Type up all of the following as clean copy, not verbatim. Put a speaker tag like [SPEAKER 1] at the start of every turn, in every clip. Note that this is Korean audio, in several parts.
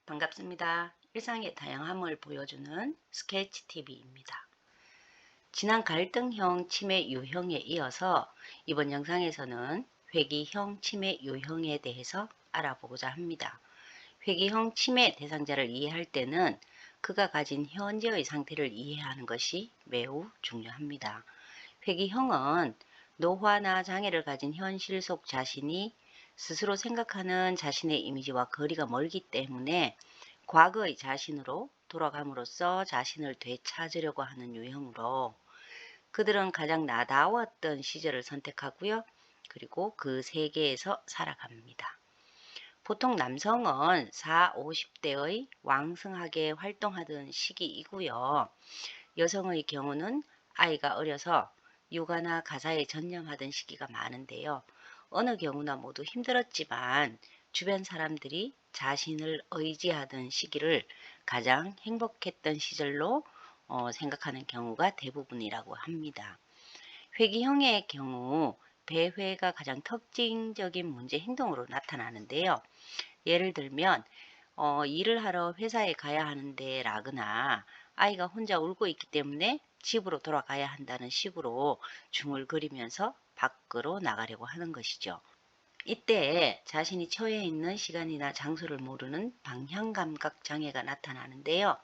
[SPEAKER 1] 반갑습니다. 일상의 다양함을 보여주는 스케치 TV입니다. 지난 갈등형 치매 유형에 이어서 이번 영상에서는 회귀형 치매 유형에 대해서 알아보고자 합니다. 회귀형 치매 대상자를 이해할 때는 그가 가진 현재의 상태를 이해하는 것이 매우 중요합니다. 회귀형은 노화나 장애를 가진 현실 속 자신이 스스로 생각하는 자신의 이미지와 거리가 멀기 때문에 과거의 자신으로 돌아감으로써 자신을 되찾으려고 하는 유형으로 그들은 가장 나다웠던 시절을 선택하고요. 그리고 그 세계에서 살아갑니다. 보통 남성은 4, 50대의 왕성하게 활동하던 시기이고요. 여성의 경우는 아이가 어려서 육아나 가사에 전념하던 시기가 많은데요. 어느 경우나 모두 힘들었지만 주변 사람들이 자신을 의지하던 시기를 가장 행복했던 시절로 생각하는 경우가 대부분이라고 합니다. 회귀형의 경우 배회가 가장 특징적인 문제 행동으로 나타나는데요. 예를 들면 일을 하러 회사에 가야 하는데 라거나 아이가 혼자 울고 있기 때문에 집으로 돌아가야 한다는 식으로 중얼거리면서 밖으로 나가려고 하는 것이죠. 이때 자신이 처해 있는 시간이나 장소를 모르는 방향감각 장애가 나타나는데요.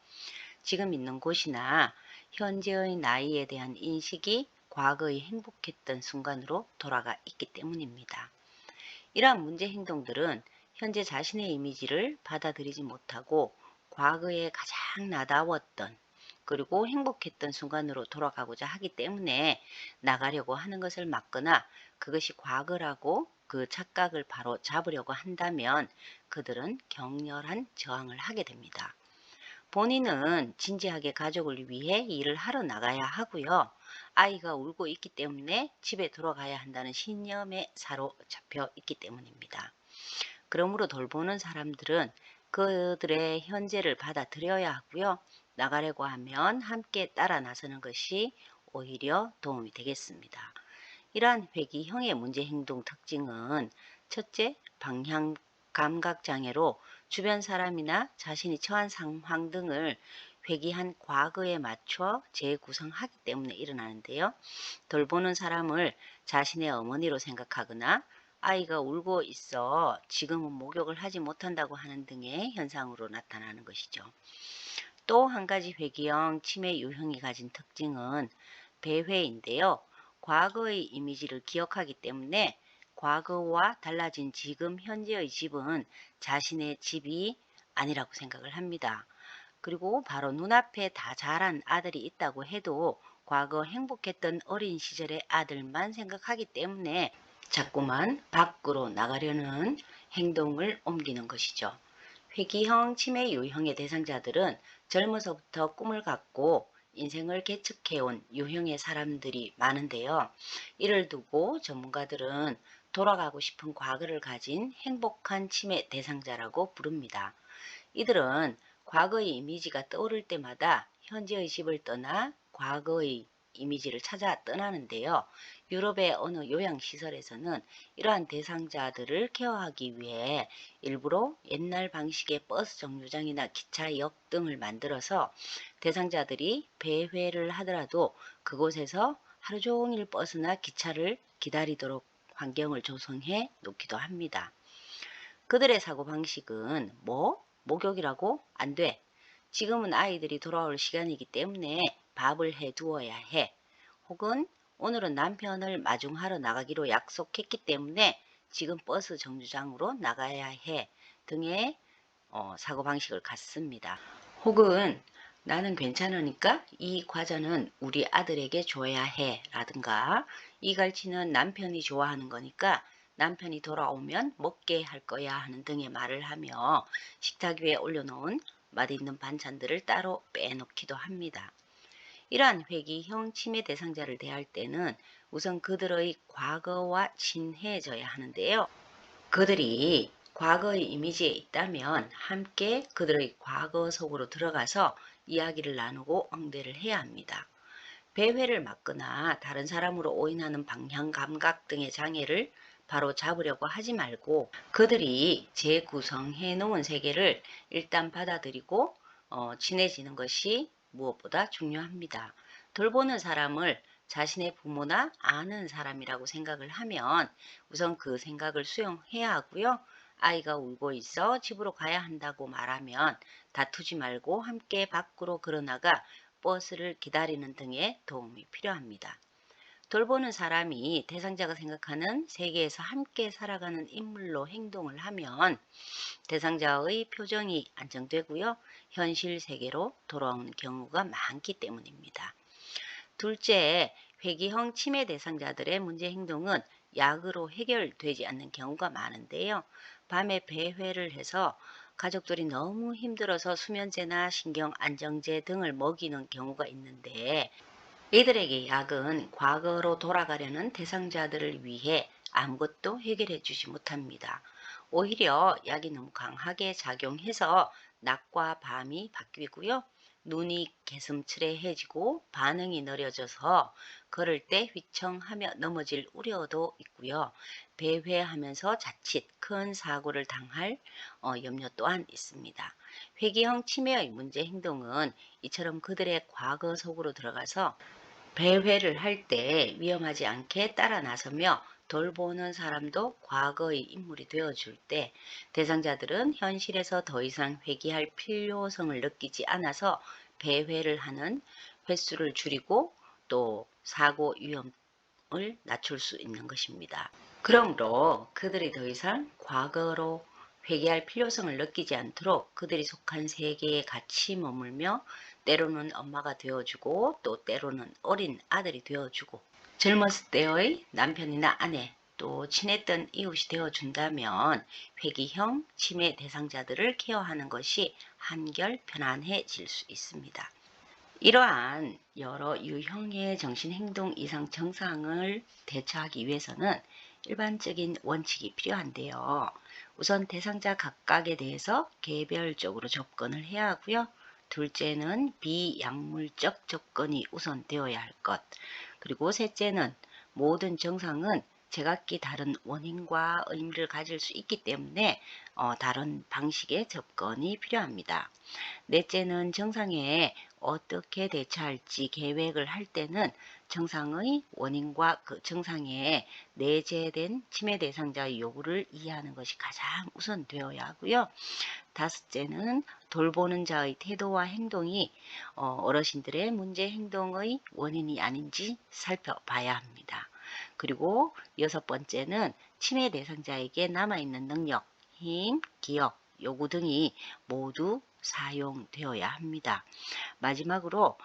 [SPEAKER 1] 지금 있는 곳이나 현재의 나이에 대한 인식이 과거의 행복했던 순간으로 돌아가 있기 때문입니다. 이러한 문제 행동들은 현재 자신의 이미지를 받아들이지 못하고 과거에 가장 나다웠던 그리고 행복했던 순간으로 돌아가고자 하기 때문에 나가려고 하는 것을 막거나 그것이 과거라고 그 착각을 바로 잡으려고 한다면 그들은 격렬한 저항을 하게 됩니다. 본인은 진지하게 가족을 위해 일을 하러 나가야 하고요. 아이가 울고 있기 때문에 집에 들어가야 한다는 신념에 사로잡혀 있기 때문입니다. 그러므로 돌보는 사람들은 그들의 현재를 받아들여야 하고요. 나가려고 하면 함께 따라 나서는 것이 오히려 도움이 되겠습니다. 이러한 회귀형의 문제 행동 특징은 첫째, 방향 감각 장애로 주변 사람이나 자신이 처한 상황 등을 회귀한 과거에 맞춰 재구성하기 때문에 일어나는데요. 돌보는 사람을 자신의 어머니로 생각하거나 아이가 울고 있어 지금은 목욕을 하지 못한다고 하는 등의 현상으로 나타나는 것이죠. 또 한 가지 회귀형 치매 유형이 가진 특징은 배회인데요. 과거의 이미지를 기억하기 때문에 과거와 달라진 지금 현재의 집은 자신의 집이 아니라고 생각을 합니다. 그리고 바로 눈앞에 다 자란 아들이 있다고 해도 과거 행복했던 어린 시절의 아들만 생각하기 때문에 자꾸만 밖으로 나가려는 행동을 옮기는 것이죠. 회귀형 치매 유형의 대상자들은 젊어서부터 꿈을 갖고 인생을 개척해온 유형의 사람들이 많은데요. 이를 두고 전문가들은 돌아가고 싶은 과거를 가진 행복한 치매 대상자라고 부릅니다. 이들은 과거의 이미지가 떠오를 때마다 현재의 집을 떠나 과거의 이미지를 찾아 떠나는데요. 유럽의 어느 요양시설에서는 이러한 대상자들을 케어하기 위해 일부러 옛날 방식의 버스 정류장이나 기차역 등을 만들어서 대상자들이 배회를 하더라도 그곳에서 하루 종일 버스나 기차를 기다리도록 환경을 조성해 놓기도 합니다. 그들의 사고방식은 목욕이라고? 안 돼. 지금은 아이들이 돌아올 시간이기 때문에 밥을 해 두어야 해. 혹은 오늘은 남편을 마중하러 나가기로 약속했기 때문에 지금 버스 정류장으로 나가야 해. 등의 사고방식을 갖습니다. 혹은 나는 괜찮으니까 이 과자는 우리 아들에게 줘야 해. 라든가 이 갈치는 남편이 좋아하는 거니까 남편이 돌아오면 먹게 할 거야 하는 등의 말을 하며 식탁 위에 올려놓은 맛있는 반찬들을 따로 빼놓기도 합니다. 이러한 회귀형 치매 대상자를 대할 때는 우선 그들의 과거와 친해져야 하는데요. 그들이 과거의 이미지에 있다면 함께 그들의 과거 속으로 들어가서 이야기를 나누고 응대를 해야 합니다. 배회를 막거나 다른 사람으로 오인하는 방향 감각 등의 장애를 바로 잡으려고 하지 말고 그들이 재구성해 놓은 세계를 일단 받아들이고 친해지는 것이 무엇보다 중요합니다. 돌보는 사람을 자신의 부모나 아는 사람이라고 생각을 하면 우선 그 생각을 수용해야 하고요. 아이가 울고 있어 집으로 가야 한다고 말하면 다투지 말고 함께 밖으로 걸어나가 버스를 기다리는 등의 도움이 필요합니다. 돌보는 사람이 대상자가 생각하는 세계에서 함께 살아가는 인물로 행동을 하면 대상자의 표정이 안정되고요. 현실 세계로 돌아오는 경우가 많기 때문입니다. 둘째, 회귀형 치매 대상자들의 문제 행동은 약으로 해결되지 않는 경우가 많은데요. 밤에 배회를 해서 가족들이 너무 힘들어서 수면제나 신경 안정제 등을 먹이는 경우가 있는데 이들에게 약은 과거로 돌아가려는 대상자들을 위해 아무것도 해결해 주지 못합니다. 오히려 약이 너무 강하게 작용해서 낮과 밤이 바뀌고요. 눈이 개슴츠레해지고 반응이 느려져서 걸을 때 휘청하며 넘어질 우려도 있고요. 배회하면서 자칫 큰 사고를 당할 염려 또한 있습니다. 회귀형 치매의 문제 행동은 이처럼 그들의 과거 속으로 들어가서 배회를 할 때 위험하지 않게 따라 나서며 돌보는 사람도 과거의 인물이 되어줄 때 대상자들은 현실에서 더 이상 회귀할 필요성을 느끼지 않아서 배회를 하는 횟수를 줄이고 또 사고 위험을 낮출 수 있는 것입니다. 그러므로 그들이 더 이상 과거로 회귀할 필요성을 느끼지 않도록 그들이 속한 세계에 같이 머물며 때로는 엄마가 되어주고 또 때로는 어린 아들이 되어주고 젊었을 때의 남편이나 아내 또 친했던 이웃이 되어준다면 회귀형 치매 대상자들을 케어하는 것이 한결 편안해질 수 있습니다. 이러한 여러 유형의 정신행동 이상 증상을 대처하기 위해서는 일반적인 원칙이 필요한데요. 우선 대상자 각각에 대해서 개별적으로 접근을 해야 하고요. 둘째는 비약물적 접근이 우선되어야 할 것. 그리고 셋째는 모든 증상은 제각기 다른 원인과 의미를 가질 수 있기 때문에 다른 방식의 접근이 필요합니다. 넷째는 증상에 어떻게 대처할지 계획을 할 때는 증상의 원인과 그 증상에 내재된 치매 대상자의 요구를 이해하는 것이 가장 우선되어야 하고요. 다섯째는 돌보는 자의 태도와 행동이 어르신들의 문제 행동의 원인이 아닌지 살펴봐야 합니다. 그리고 여섯 번째는 치매 대상자에게 남아있는 능력, 힘, 기억, 요구 등이 모두 사용되어야 합니다. 마지막으로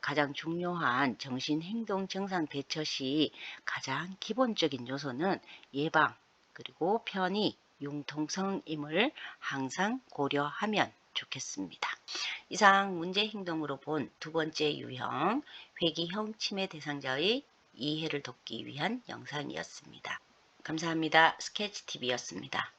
[SPEAKER 1] 가장 중요한 정신행동 증상 대처 시 가장 기본적인 요소는 예방 그리고 편의, 융통성임을 항상 고려하면 좋겠습니다. 이상 문제 행동으로 본 두 번째 유형 회귀형 치매 대상자의 이해를 돕기 위한 영상이었습니다. 감사합니다. 스케치TV였습니다.